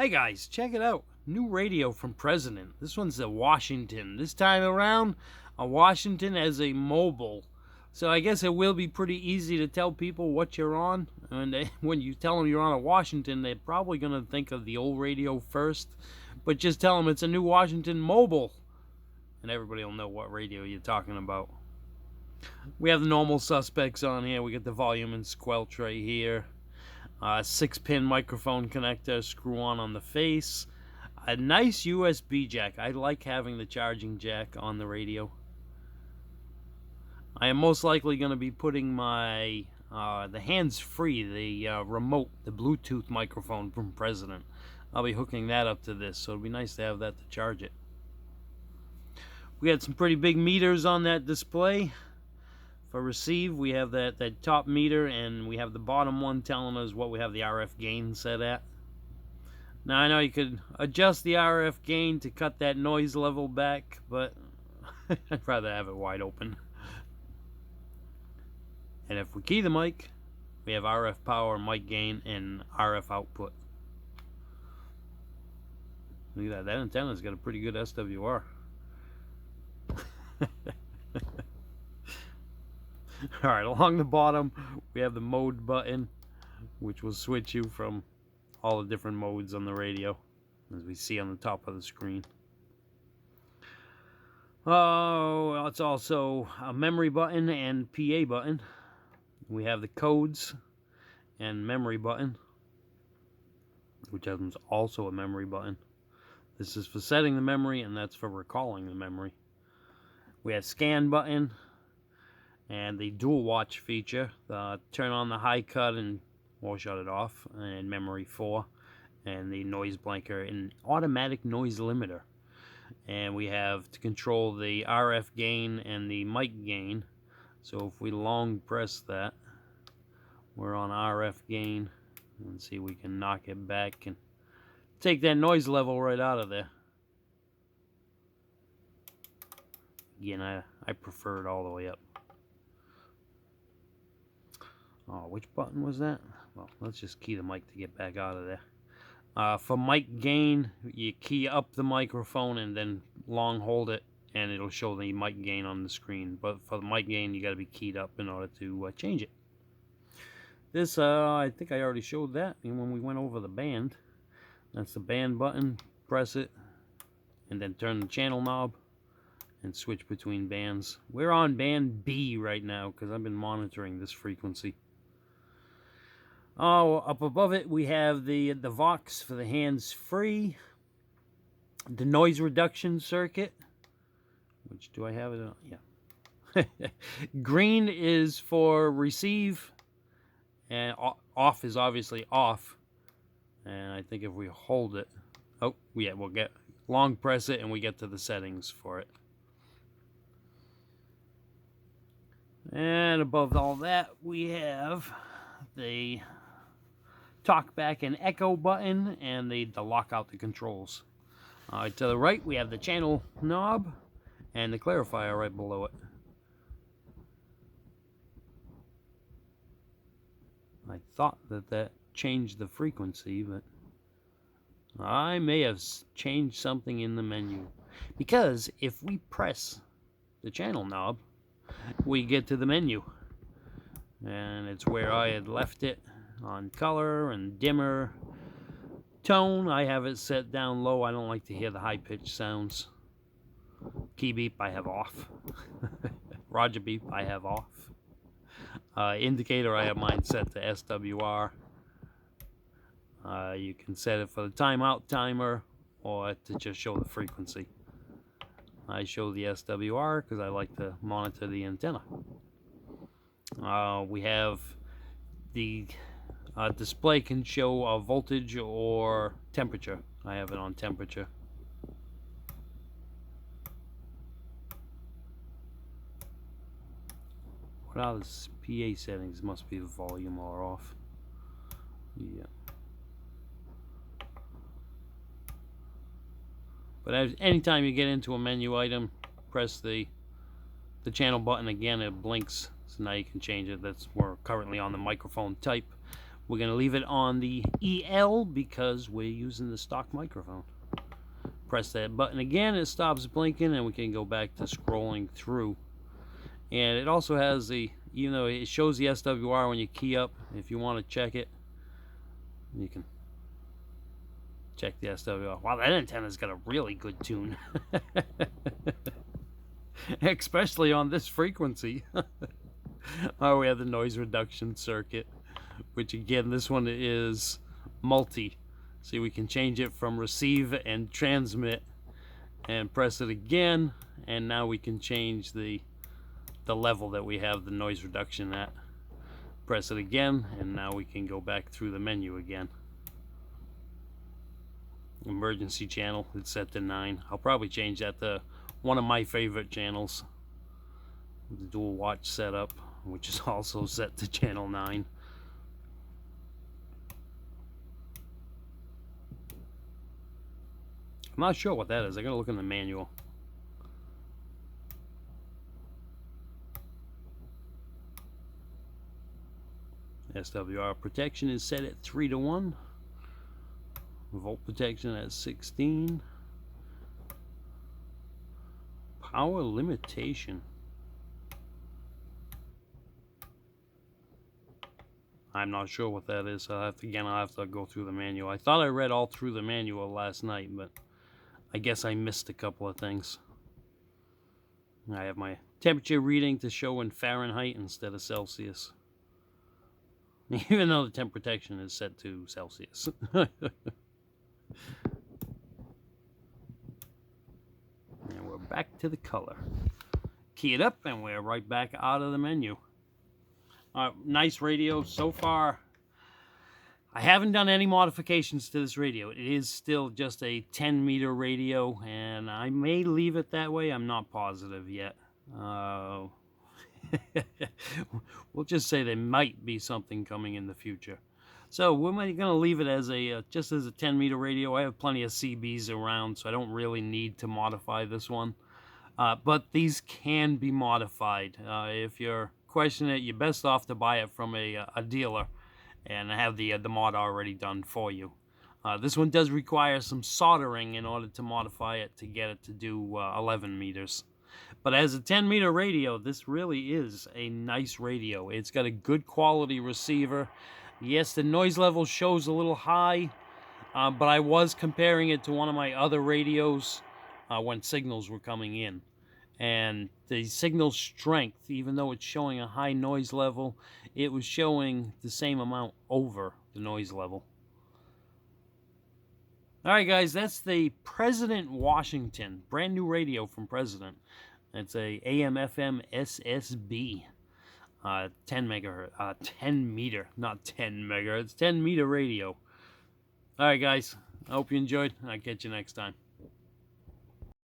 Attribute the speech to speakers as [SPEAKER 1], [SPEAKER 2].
[SPEAKER 1] Hey guys, check it out. New radio from President. This one's a Washington. This time around, a Washington as a mobile. So I guess it will be pretty easy to tell people what you're on. And when you tell them you're on a Washington, they're probably going to think of the old radio first. But just tell them it's a new Washington mobile. And everybody will know what radio you're talking about. We have the normal suspects on here. We get the volume and squelch right here. 6-pin microphone connector, screw on the face. A nice USB jack. I like having the charging jack on the radio. I am most likely going to be putting my the hands-free, the remote, the Bluetooth microphone from President. I'll be hooking that up to this, so it'd be nice to have that to charge it. We had some pretty big meters on that display. For receive, we have that top meter, and we have the bottom one telling us what we have the RF gain set at. Now, I know you could adjust the RF gain to cut that noise level back, but I'd rather have it wide open. And if we key the mic, we have RF power, mic gain, and RF output. Look at that. That antenna's got a pretty good SWR. Alright, along the bottom we have the mode button, which will switch you from all the different modes on the radio, as we see on the top of the screen. Oh, it's also a memory button and PA button. We have the codes and memory button, which is also a memory button. This is for setting the memory, and that's for recalling the memory. We have scan button and the dual watch feature. Turn on the high cut or shut it off, and memory 4, and the noise blanker and automatic noise limiter. And we have to control the RF gain and the mic gain. So if we long press that, we're on RF gain, and see if we can knock it back and take that noise level right out of there. Again, I prefer it all the way up. Oh, which button was that? Well, let's just key the mic to get back out of there. For mic gain, you key up the microphone and then long hold it, and it'll show the mic gain on the screen. But for the mic gain, you got to be keyed up in order to change it. This, I think I already showed that when we went over the band. That's the band button. Press it, and then turn the channel knob and switch between bands. We're on band B right now because I've been monitoring this frequency. Oh, up above it we have the Vox for the hands-free, the noise reduction circuit, which do I have it on? Yeah. Green is for receive, and off is obviously off. And I think if we hold it, oh yeah, we'll get long press it and we get to the settings for it. And above all that we have the talk back and echo button and the lock out the controls. To the right we have the channel knob and the clarifier right below it. I thought that changed the frequency, but I may have changed something in the menu, because if we press the channel knob we get to the menu, and it's where I had left it on color and dimmer. Tone, I have it set down low. I don't like to hear the high-pitched sounds. Key beep I have off. Roger beep I have off. Indicator, I have mine set to SWR. You can set it for the timeout timer or to just show the frequency. I show the SWR because I like to monitor the antenna. We have the display can show a voltage or temperature. I have it on temperature. What are the PA settings? Must be the volume or off. Yeah. But anytime you get into a menu item, press the channel button again. It blinks, so now you can change it. We're currently on the microphone type, We're going to leave it on the EL because we're using the stock microphone. Press that button again, it stops blinking, and we can go back to scrolling through. And it also has the, even though it shows the SWR when you key up, if you want to check it, you can check the SWR. Wow, that antenna's got a really good tune. Especially on this frequency. Oh, we have the noise reduction circuit, which again, this one is multi. See, we can change it from receive and transmit, and press it again, and now we can change the level that we have the noise reduction at. Press it again, and now we can go back through the menu again. Emergency channel, it's set to 9. I'll probably change that to one of my favorite channels, the dual watch setup, which is also set to channel 9. I'm not sure what that is. I gotta look in the manual. SWR protection is set at 3 to 1. Volt protection at 16. Power limitation. I'm not sure what that is. I'll have to go through the manual. I thought I read all through the manual last night, but I guess I missed a couple of things. I have my temperature reading to show in Fahrenheit instead of Celsius. Even though the temp protection is set to Celsius. And we're back to the color. Key it up and we're right back out of the menu. Nice radio so far. I haven't done any modifications to this radio. It is still just a 10-meter radio, and I may leave it that way. I'm not positive yet. We'll just say there might be something coming in the future. So we're going to leave it as just as a 10-meter radio. I have plenty of CBs around, so I don't really need to modify this one. But these can be modified. If you're questioning it, you're best off to buy it from a dealer and have the mod already done for you. This one does require some soldering in order to modify it to get it to do 11 meters. But as a 10-meter radio, this really is a nice radio. It's got a good quality receiver. Yes, the noise level shows a little high, but I was comparing it to one of my other radios when signals were coming in. And the signal strength, even though it's showing a high noise level, it was showing the same amount over the noise level. Alright guys, that's the President Washington, brand new radio from President. It's a AM/FM SSB, 10 megahertz, 10 meter, not 10 megahertz, 10 meter radio. Alright guys, I hope you enjoyed, and I'll catch you next time.